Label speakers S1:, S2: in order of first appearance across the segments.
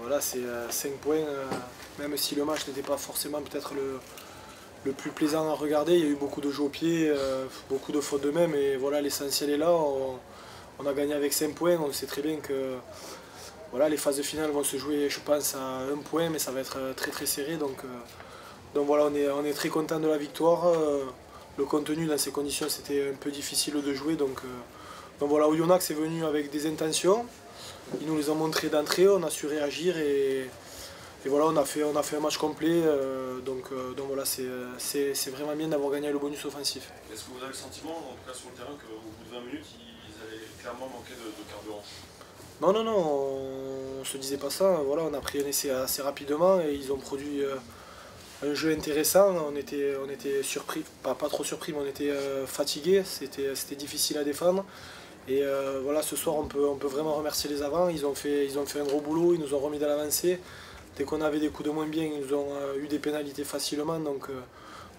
S1: voilà, c'est 5 points, même si le match n'était pas forcément peut-être le plus plaisant à regarder. Il y a eu beaucoup de jeux au pied, beaucoup de fautes de même, et voilà, l'essentiel est là. On a gagné avec 5 points, on sait très bien que voilà, les phases de finale vont se jouer, je pense, à 1 point, mais ça va être très très serré. Donc voilà, on est très content de la victoire. Le contenu dans ces conditions, c'était un peu difficile de jouer. Donc voilà, Oyonnax est venu avec des intentions. Ils nous les ont montrées d'entrée, on a su réagir et voilà, on a fait un match complet. Donc voilà, c'est vraiment bien d'avoir gagné le bonus offensif.
S2: Est-ce que vous avez le sentiment, en tout cas sur le terrain, qu'au bout de 20 minutes, ils allaient clairement manquer de carburant?
S1: Non, non, non, on se disait pas ça. Voilà, on a pris un essai assez rapidement et ils ont produit un jeu intéressant. On était surpris, pas trop surpris, mais on était fatigués. C'était difficile à défendre. Et voilà, ce soir, on peut vraiment remercier les avants. Ils ont fait un gros boulot, ils nous ont remis dans l'avancée. Dès qu'on avait des coups de moins bien, ils nous ont eu des pénalités facilement. Donc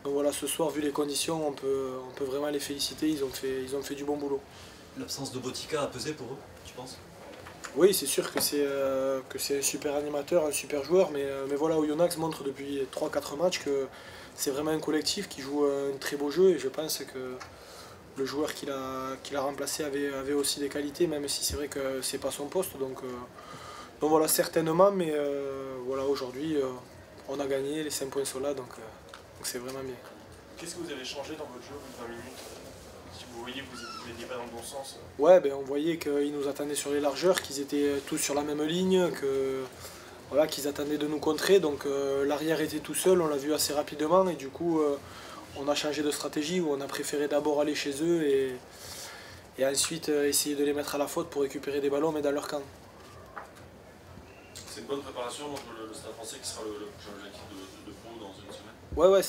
S1: voilà, ce soir, vu les conditions, on peut vraiment les féliciter. Ils ont fait du bon boulot.
S3: L'absence de Botica a pesé pour eux, tu penses?
S1: Oui, c'est sûr que c'est un super animateur, un super joueur, mais voilà, Oyonnax montre depuis 3-4 matchs que c'est vraiment un collectif qui joue un très beau jeu et je pense que le joueur qu'il a remplacé avait aussi des qualités, même si c'est vrai que c'est pas son poste. Donc voilà, certainement, mais voilà, aujourd'hui, on a gagné, les 5 points sont là, donc c'est vraiment bien.
S2: Qu'est-ce que vous avez changé dans votre jeu au bout de 20 minutes? Si vous voyez que vous n'étiez pas dans le bon sens?
S1: Ouais, ben, on voyait qu'ils nous attendaient sur les largeurs, qu'ils étaient tous sur la même ligne, voilà, qu'ils attendaient de nous contrer. Donc l'arrière était tout seul, on l'a vu assez rapidement et du coup on a changé de stratégie où on a préféré d'abord aller chez eux et ensuite essayer de les mettre à la faute pour récupérer des ballons mais dans leur camp.
S2: C'est une bonne préparation contre le Stade Français qui sera le prochain objectif de Pau dans une semaine?
S1: Ouais,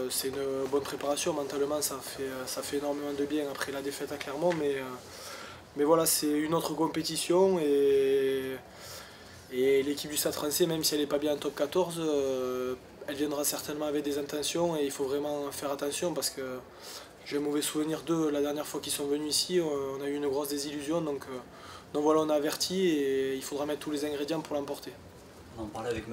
S1: c'est une bonne préparation. Mentalement, ça fait énormément de bien après la défaite à Clermont. Mais voilà, c'est une autre compétition et l'équipe du Stade Français, même si elle n'est pas bien en top 14, elle viendra certainement avec des intentions et il faut vraiment faire attention parce que j'ai un mauvais souvenir d'eux la dernière fois qu'ils sont venus ici. On a eu une grosse désillusion. Donc voilà, on a averti et il faudra mettre tous les ingrédients pour l'emporter.
S3: On en parlait avec